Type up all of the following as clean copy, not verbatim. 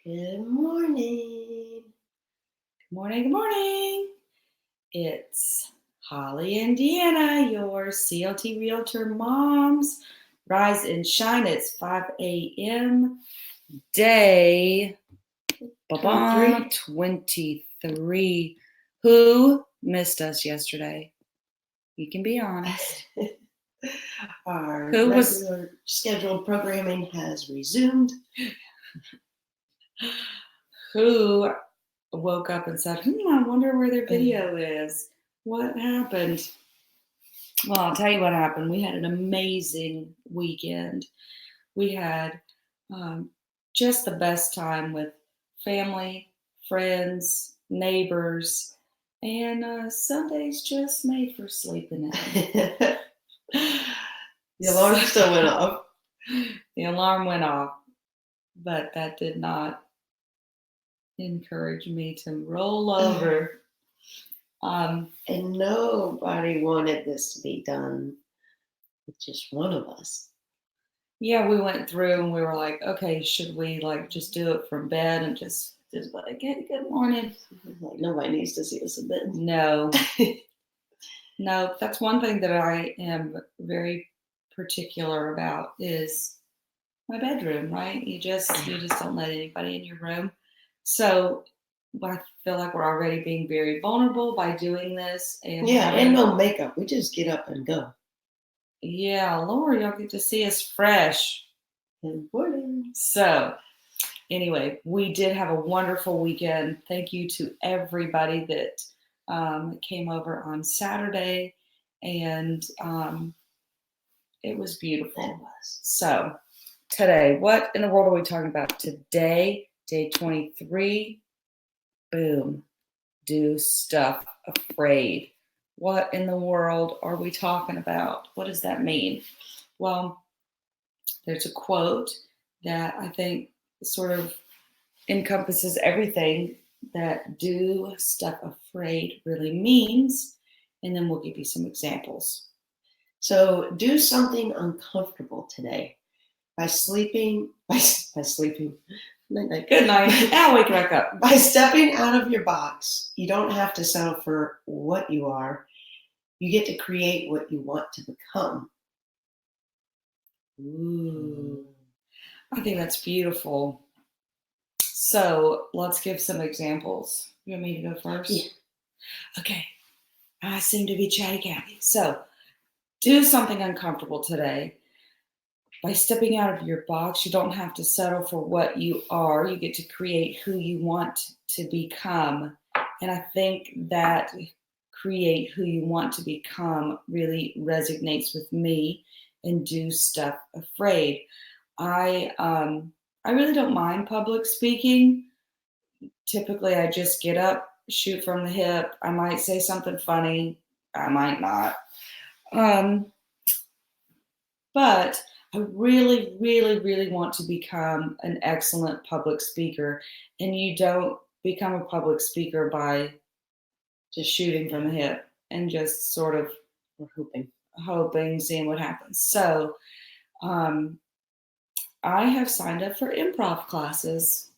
Good morning. Good morning, good morning. It's Holly and Deanna, your CLT Realtor moms. Rise and shine. It's 5 a.m. Day 23. Who missed us yesterday? You can be honest. Our Who was- regular scheduled programming has resumed. Who woke up and said, I wonder where their video is. What happened? Well, I'll tell you what happened. We had an amazing weekend. We had just the best time with family, friends, neighbors, and Sundays just made for sleeping in. The alarm still went off. The alarm went off, but that did not encourage me to roll over. And nobody wanted this to be done with just one of us. Yeah, we went through and we were like, okay, should we just do it from bed and just like, hey, good morning? Like nobody needs to see us in bed. No. No, that's one thing that I am very particular about is my bedroom, right? You just don't let anybody in your room. So I feel like we're already being very vulnerable by doing this. And no makeup. We just get up and go. Yeah, Lord, y'all get to see us fresh. Good morning. So anyway, we did have a wonderful weekend. Thank you to everybody that came over on Saturday, and it was beautiful. It was. So today, what in the world are we talking about today? Day 23. Boom. Do stuff afraid. What in the world are we talking about? What does that mean? Well, there's a quote that I think sort of encompasses everything that do stuff afraid really means, and then we'll give you some examples. So do something uncomfortable today by sleeping. Night. Good night. Now wake back up. By stepping out of your box, you don't have to settle for what you are. You get to create what you want to become. Ooh, I think that's beautiful. So let's give some examples. You want me to go first? Yeah. Okay. I seem to be chatty Cathy. So do something uncomfortable today. By stepping out of your box, you don't have to settle for what you are. You get to create who you want to become. And I think that create who you want to become really resonates with me, and do stuff afraid. I really don't mind public speaking. Typically, I just get up, shoot from the hip. I might say something funny. I might not. But I really, really, really want to become an excellent public speaker. And you don't become a public speaker by just shooting from the hip and just sort of hoping, seeing what happens. So I have signed up for improv classes.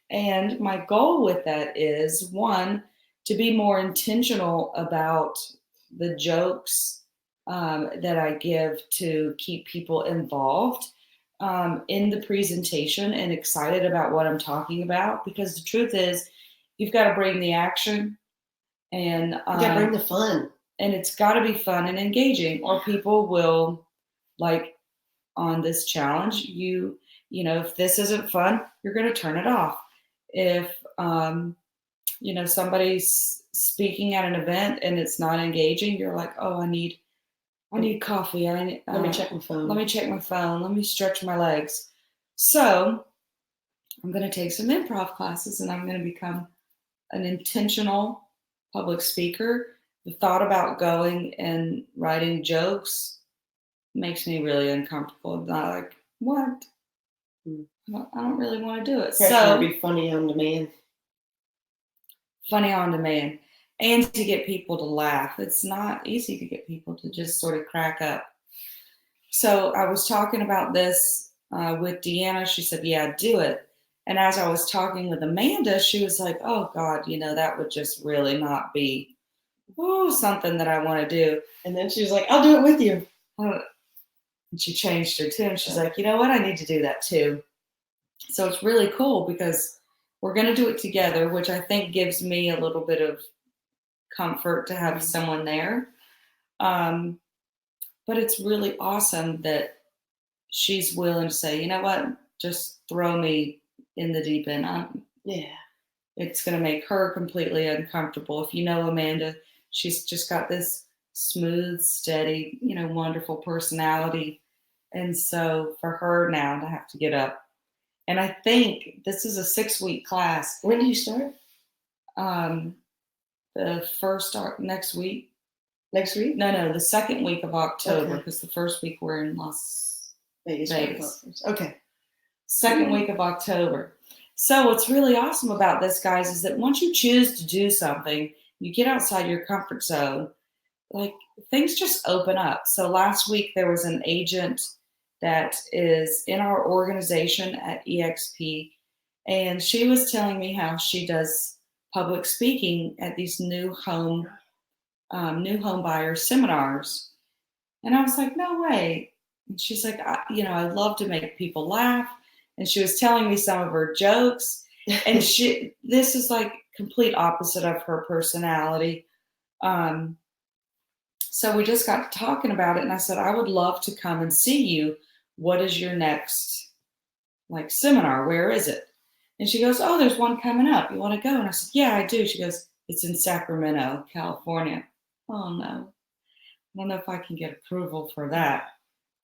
And my goal with that is, one, to be more intentional about the jokes that I give to keep people involved in the presentation and excited about what I'm talking about. Because the truth is, you've got to bring the action, and you got to bring the fun. And it's got to be fun and engaging, or people will, like on this challenge, you know, if this isn't fun, you're going to turn it off. If somebody's speaking at an event and it's not engaging, you're like, oh, I need coffee. Let me check my phone. Let me check my phone. Let me stretch my legs. So I'm going to take some improv classes, and I'm going to become an intentional public speaker. The thought about going and writing jokes makes me really uncomfortable. I'm not like, what? I don't really want to do it. Pressure to be funny on demand. Funny on demand. And to get people to laugh. It's not easy to get people to just sort of crack up. So I was talking about this with Deanna. She said, yeah, do it. And as I was talking with Amanda, she was like, oh God, that would just really not be something that I want to do. And then she was like, I'll do it with you. And she changed her tune. She's like, you know what? I need to do that too. So it's really cool because we're going to do it together, which I think gives me a little bit of comfort to have someone there. But it's really awesome that she's willing to say, you know what, just throw me in the deep end. Yeah. It's going to make her completely uncomfortable. If you know Amanda, she's just got this smooth, steady, wonderful personality. And so for her now to have to get up, and I think this is a 6-week class. When do you start? The first next week. Next week? No, the second week of October, because the first week we're in Las Vegas. Okay. Second week of October. So what's really awesome about this, guys, is that once you choose to do something, you get outside your comfort zone, like things just open up. So last week there was an agent that is in our organization at EXP, and she was telling me how she does public speaking at these new home buyer seminars. And I was like, no way. And she's like, I love to make people laugh. And she was telling me some of her jokes. And this is like complete opposite of her personality. So we just got to talking about it. And I said, I would love to come and see you. What is your next seminar? Where is it? And she goes, oh, there's one coming up. You want to go? And I said, yeah, I do. She goes, it's in Sacramento, California. Oh, no. I don't know if I can get approval for that.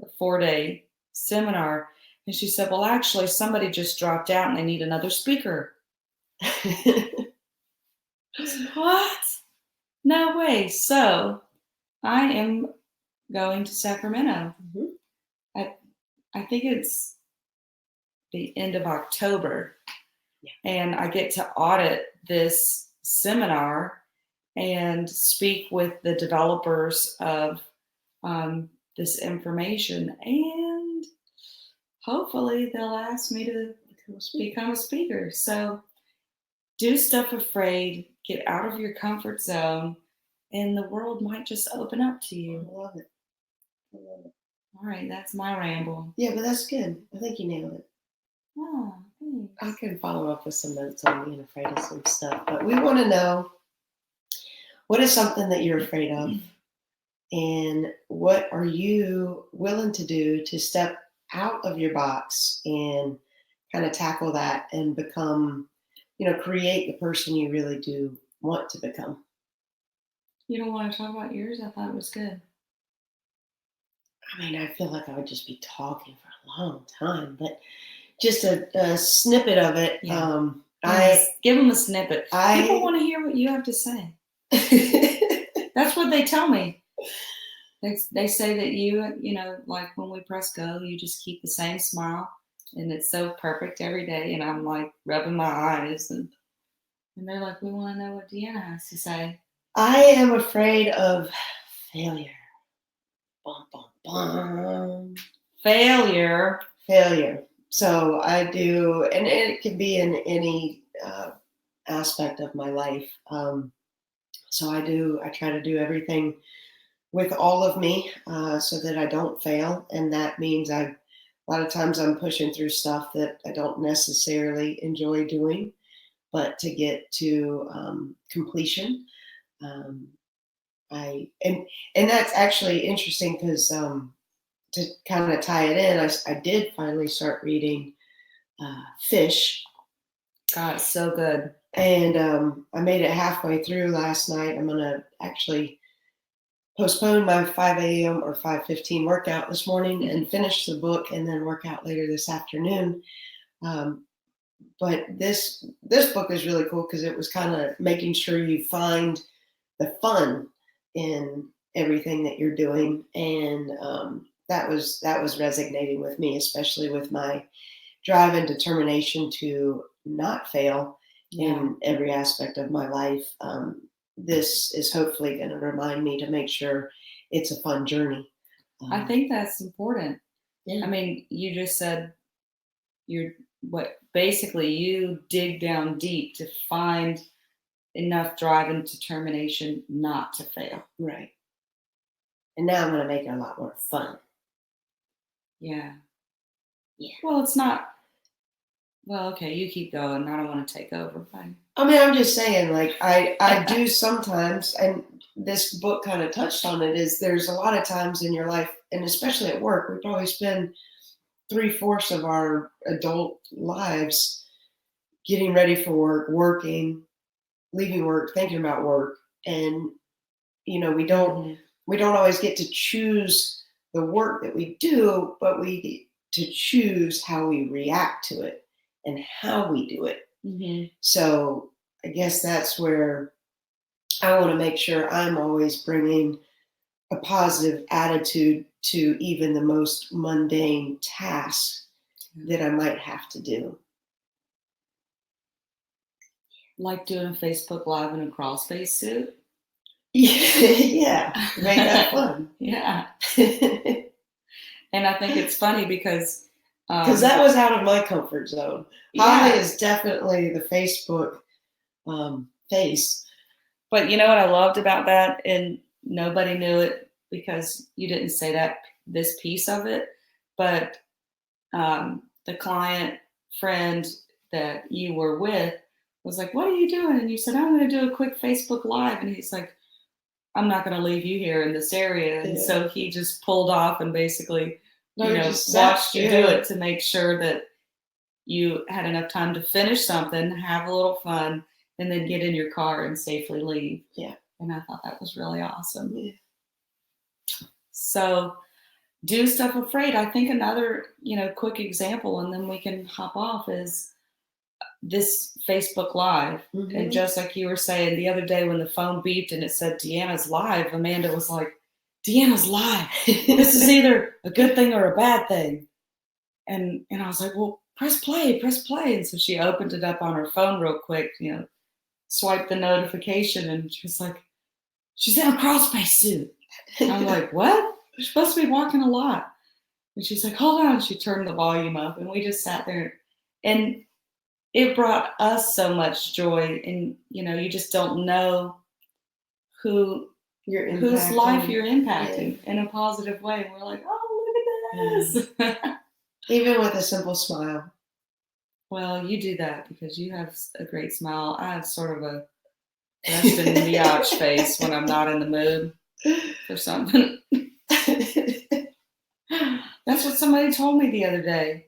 A 4-day seminar. And she said, well, actually, somebody just dropped out and they need another speaker. I said, what? No way. So I am going to Sacramento. Mm-hmm. I think it's the end of October. Yeah. And I get to audit this seminar and speak with the developers of this information. And hopefully they'll ask me to become a speaker. So do stuff afraid, get out of your comfort zone, and the world might just open up to you. I love it. All right, that's my ramble. Yeah, but that's good. I think you nailed it. Oh, thanks. I can follow up with some notes on being afraid of some stuff, but we want to know, what is something that you're afraid of? And what are you willing to do to step out of your box and kind of tackle that and become, create the person you really do want to become? You don't want to talk about yours? I thought it was good. I mean, I feel like I would just be talking for a long time, but just a snippet of it. Yeah. Give them a snippet. People want to hear what you have to say. That's what they tell me. They say that you like when we press go, you just keep the same smile, and it's so perfect every day. And I'm like rubbing my eyes, and they're like, we want to know what Deanna has to say. I am afraid of failure. Bum, bum, bum. Failure. So I do, and it can be in any aspect of my life. So I try to do everything with all of me so that I don't fail. And that means a lot of times I'm pushing through stuff that I don't necessarily enjoy doing, but to get to completion. And that's actually interesting because to kind of tie it in, I did finally start reading Fish. God, it's so good. And I made it halfway through last night. I'm going to actually postpone my 5 a.m. or 5:15 workout this morning and finish the book and then work out later this afternoon. But this book is really cool because it was kind of making sure you find the fun in everything that you're doing, and that was resonating with me, especially with my drive and determination to not fail in every aspect of my life. This is hopefully going to remind me to make sure it's a fun journey. I think that's important. Yeah. I mean, you just said you're what basically you dig down deep to find enough drive and determination not to fail. Right. And now I'm going to make it a lot more fun. Yeah. Yeah. Well, it's not. Well, okay, you keep going. I don't want to take over. Fine. I mean, I'm just saying, like, I do sometimes, and this book kind of touched on it, is there's a lot of times in your life, and especially at work, we probably spend 3/4 of our adult lives getting ready for work, working, leaving work, thinking about work. And, we don't always get to choose the work that we do, but we get to choose how we react to it and how we do it. Mm-hmm. So I guess that's where I want to make sure I'm always bringing a positive attitude to even the most mundane tasks that I might have to do. Like doing a Facebook Live in a crawl space suit? Yeah, make that fun. Yeah. And I think it's funny because that was out of my comfort zone. Yeah. Holly is definitely the Facebook face. But you know what I loved about that, and nobody knew it because you didn't say this piece of it, but the client friend that you were with was like, "What are you doing?" And you said, "I'm going to do a quick Facebook Live." And he's like, "I'm not going to leave you here in this area." And so he just pulled off and basically, watched you do it to make sure that you had enough time to finish something, have a little fun, and then get in your car and safely leave. Yeah. And I thought that was really awesome. Yeah. So do stuff afraid. I think another, quick example, and then we can hop off, is this Facebook Live. Mm-hmm. And just like you were saying the other day when the phone beeped and it said Deanna's live, Amanda was like, Deanna's live. This is either a good thing or a bad thing. And I was like, well, press play. And so she opened it up on her phone real quick, swiped the notification, and she was like, she's in a crawl space suit. And I'm like, what? You're supposed to be walking a lot. And she's like, hold on. She turned the volume up, and we just sat there, and it brought us so much joy. And, you just don't know whose life you're impacting in a positive way. And we're like, oh, look at this. Even with a simple smile. Well, you do that because you have a great smile. I have sort of a resting biatch face when I'm not in the mood for something. That's what somebody told me the other day.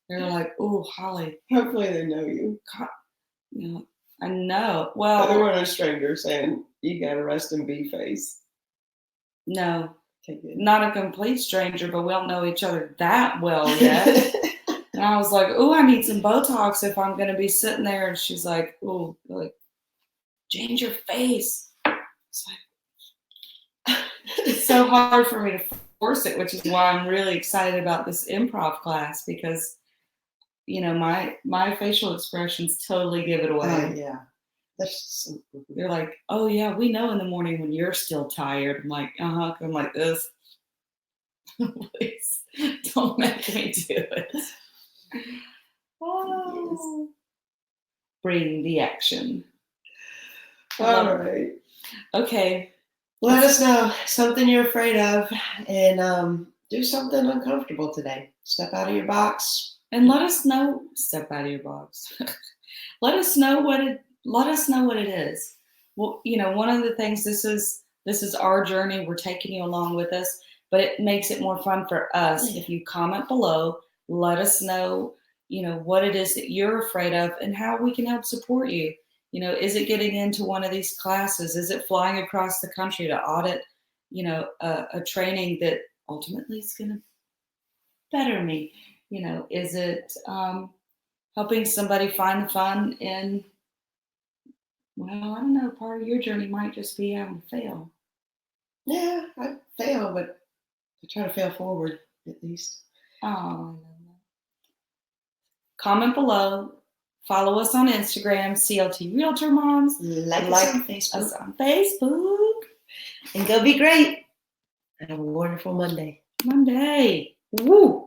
They were like, "Oh, Holly." Hopefully they know you. I know. Well, they weren't a stranger saying you got a rest and be face. No, okay, good. Not a complete stranger, but we don't know each other that well yet. And I was like, "Oh, I need some Botox if I'm going to be sitting there." And she's like, "Oh, like, change your face." It's like it's so hard for me to force it, which is why I'm really excited about this improv class, because my facial expressions totally give it away. Yeah. They're like, "Oh yeah, we know in the morning when you're still tired." I'm like, "Uh-huh." I'm like this. Please don't make me do it. Oh. Yes. Bring the action. All right. Okay. Let us know something you're afraid of, and do something uncomfortable today. Step out of your box. And let us know. Step out of your box. Let us know what it is. Well, one of the things, this is our journey. We're taking you along with us, but it makes it more fun for us if you comment below. Let us know, what it is that you're afraid of and how we can help support you. Is it getting into one of these classes? Is it flying across the country to audit, a training that ultimately is going to better me? Is it helping somebody find the fun in, well, I don't know, part of your journey might just be having to fail. Yeah, I fail, but I try to fail forward at least. Oh, I love that. Comment below. Follow us on Instagram, CLT Realtor Moms. Like us on Facebook. And go be great. Have a wonderful Monday. Woo!